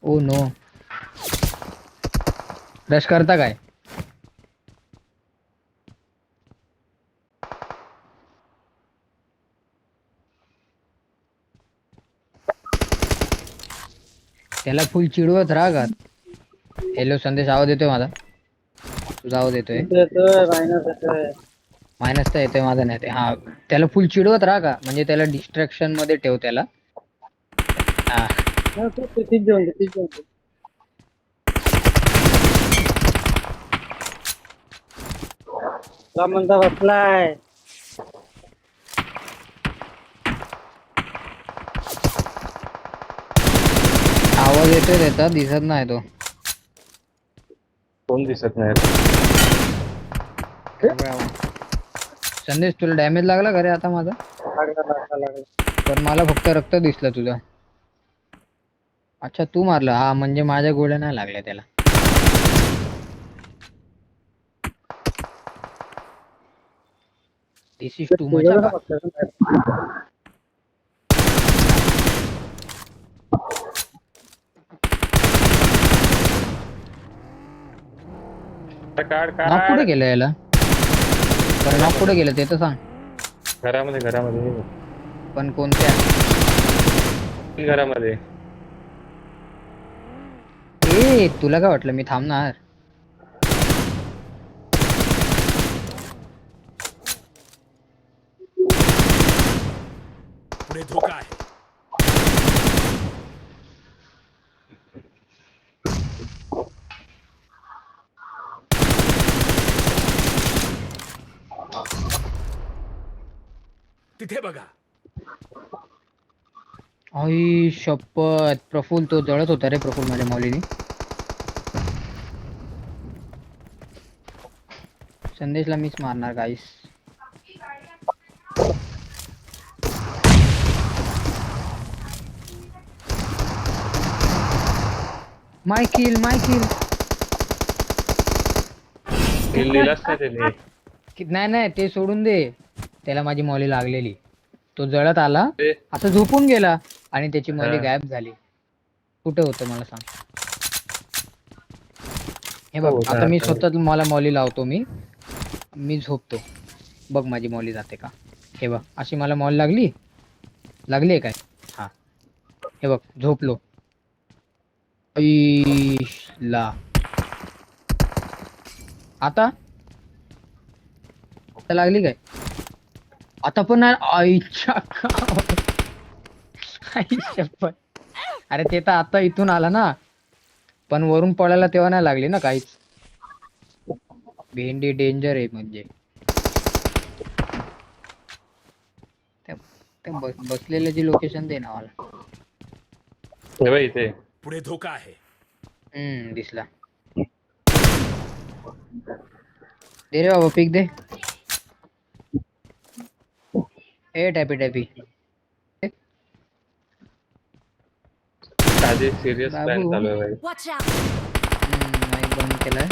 Oh no. Rush करता काय? त्याला फुल चिडवत राहा का? हॅलो संदेश, आवाज येतोय माझा? तुझा आवाज येतोय. येतोय मायनस येतोय. मायनस तर येतोय, माझा नाही येतोय. हा, त्याला फुल चिडवत राहा का, म्हणजे त्याला डिस्ट्रॅक्शन मध्ये ठेव त्याला. हा. तीच जेवण तीच जेवण. का म्हणता बसलाय. आवाज येतोय त्याचा, दिसत नाही तो. कोण दिसत नाही. संदेश, तुला डॅमेज लागला का रे आता माझा? लागला. पण मला फक्त रक्त दिसलं तुझं. अच्छा, तू मारलं. हा, म्हणजे माझ्या गोळ्या नाही लागल्या त्याला. दिस इज टू मच का. काढ नॉक काढ. कुठे गेलं याला? बरं, नॉक कुठे गेलं ते तर सांग. घरामध्ये पण कोणत्या? घरामध्ये. ए, तुला काय वाटलं मी थांबणार? पुढे धोका आहे. तिथे बघा. आई शपथ, प्रफुल तो जळत होता रे. प्रफुल माझ्या मौलीनी. संदेशला मीच मारणार गाईस. माय किल. लिहिलाच नाही त्याने. नाही नाही, ते सोडून दे. त्याला माझी मौली लागलेली. तो जळत आला, ते आता झोपून गेला आणि त्याची हा. मौली गायब झाली. कुठे होतं मला सांग. हे बघ, हो, आता मी आता स्वतः मला मौली लावतो. मी झोपतो. बघ माझी मौली जाते का. हे बघ, अशी मला मौली लागली काय. हा, हे बघ, झोपलो. ला आता लागली काय? आता पण नाही. आईच्या गावात. आई शपथ. अरे ते तर आता इथून आला ना, पण वरून पळायला तेव्हा नाही लागली ना काहीच. भेंडी डेंजर आहे म्हणजे. बसलेल्याची लोकेशन दे ना मला. हे बघ इथे. पुढे धोका आहे. दिसला. दे रे बाबा, पिक दे. ए टॅपी आधी सिरियस बाबू. प्लॅन चालू आहे भाई. Watch out! माईक बंद केलाय.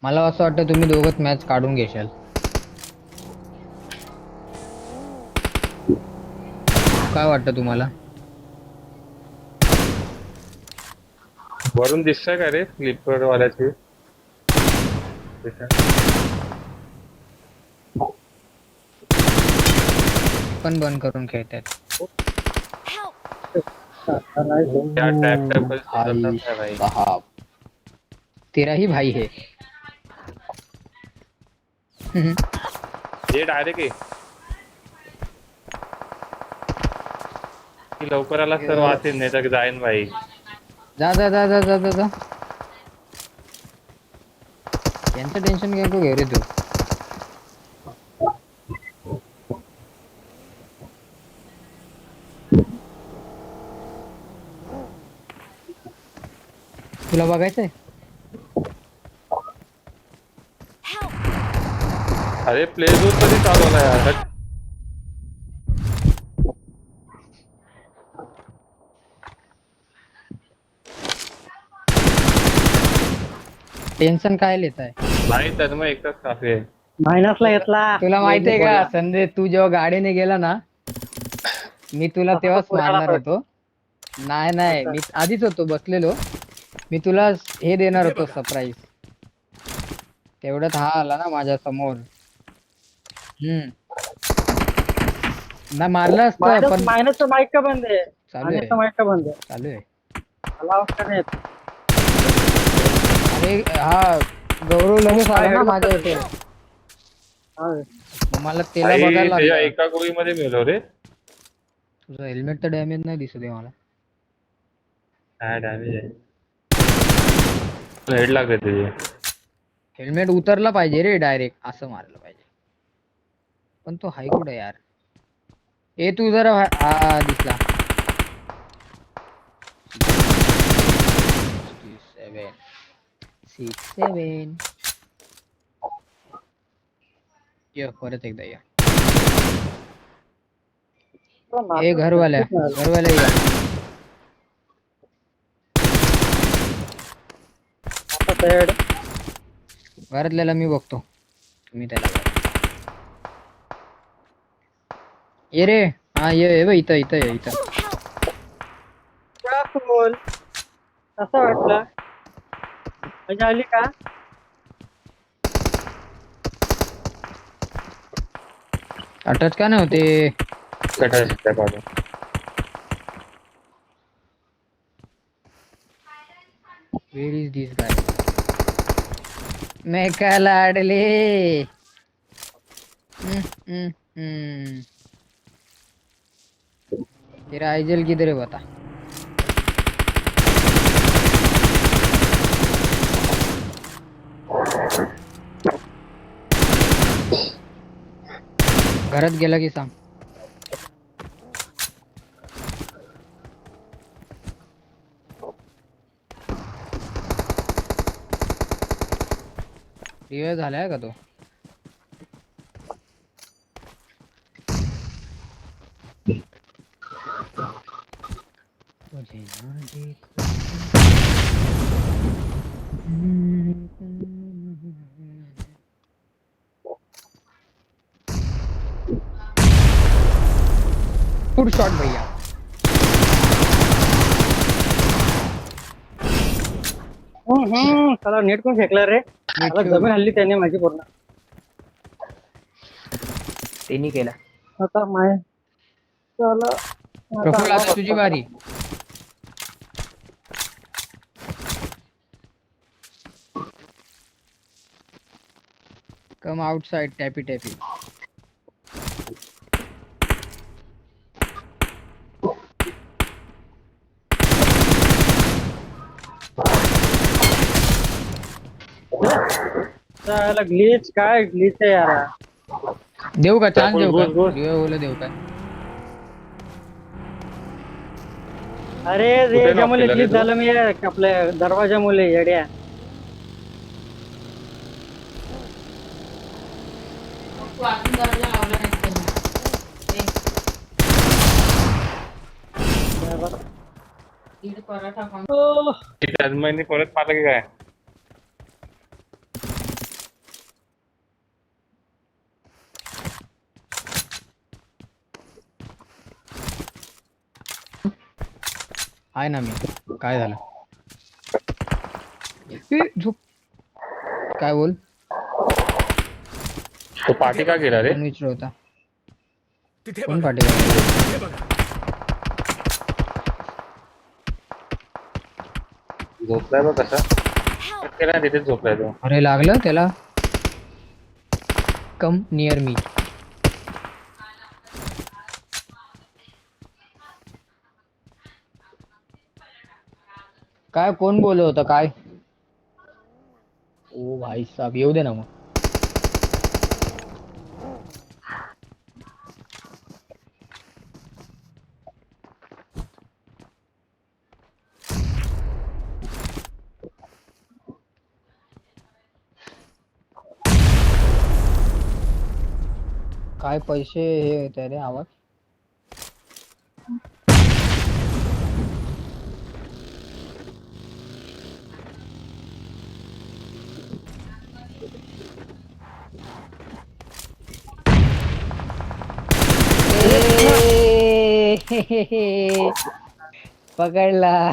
मला असं वाटतं तुम्ही दोघंच मॅच काढून घेशाल. काय वाटतं तुम्हाला? वरून दिसतंय का रे स्लीपर वाल्याची. पण बंद करून खेळतात. Help! त्या टॅप भाई टॅप भाई. साहब, तेरा ही भाई है. ये डायरेक्ट आहे की लवकर आला तर वाचेल, नाही तर जाईन भाई. जा जा जा जा जा जा जा. यांचं टेन्शन घ्या को, घे रे तू. तुला बघायचंय? Help! अरे प्ले जोन कधी चालवला यार. टेन्शन काय लेत आहे भाई तन्मय एकच काफी आहे. मायनसला घेतला. तुला माहितीये का संदेश, तू जेव्हा गाडीने गेला ना, मी तुला तेव्हाच मारणार होतो. नाही नाही, मी आधीच होतो बसलेलो. मी तुला हे देणार होतो सरप्राईज. तेवढ्यात हा आला ना माझ्या समोर. ना मारलं असतं पण मायनसचा माईक का बंद आहे? चालू आहे मायनसचा माईक का बंद आहे? चालू आहे. मला आवाज का नाही येत? अरे हा गौरव लगेच आला ना माझ्या इथे. हा. मग मला त्याला भाई, बघायला त्याच्या लागलं. एका गोळीमध्ये मेलो रे. तुझं हेल्मेट तर डॅमेज नाही दिसत आहे मला. काय डॅमेज आहे. हेड लागले तुझे. हेल्मेट उतरला पाहिजे रे, डायरेक्ट असं मारलं पाहिजे. पण तो हाय कुठे यार? ए तू जरा हा दिसला. 67 ये परत एकदा या. ए घरवाल्या या. आता third. घरातल्याला मी बघतो, तुम्ही त्याला बघा. ये रे, हा ये बघ इथं इथं ये इथं. क्या बोल? असं वाटलं मजा आली का? अटॅच का नाही होते? कटा बाजू. Where is this guy? मैं का लाडले. तेरा आइजल किधर है बता. घरात गेला की सांग. रिवाइव झालाय का तो? मुझे ना देखो. गुड शॉट भैया. त्याला नेट कोण फेकलं रे? मला जमीन हल्ली त्याने माझी पूर्ण. त्यांनी केला. आता माय चला प्रफुल्ल आता तुझी बारी. कम आउटसाइड टॅपी टॅपी. त्याला ग्लिच काय ग्लिच आहे यार. देऊ का चान्स देऊ का? बोल. रिवाइव देऊ का? अरे कुठे रे knock ज्यामुळे केलं रे ग्लिच तू? झालं मी आपल्या दरवाजामुळे येड्या. ओह, तन्मयने परत मारलं की काय? आहे ना मी. काय झालं? ए, झोप. काय बोल? तो पाठी का गेला रे? कोण विचार होता? तिथे कोण बघा. पाठी करत? तिथे बघा. झोपलाय बघ कसा. Help! केला तिथेच झोपलाय तो. अरे लागलं त्याला. Come near me. काय कोण बोलत होतं काय? ओ भाई साहब येऊ दे ना मग. काय पैसे हे होते रे आवाज. पकडला.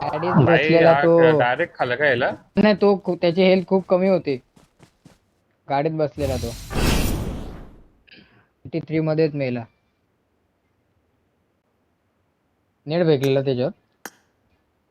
गाडीत भाई बसलेला तो. डायरेक्ट खाल्लं का याला? नाही तो त्याची हेल्थ खूप कमी होती. गाडीत बसलेला तो 83 मध्येच मेला. नेट भेटलेला त्याच्यावर.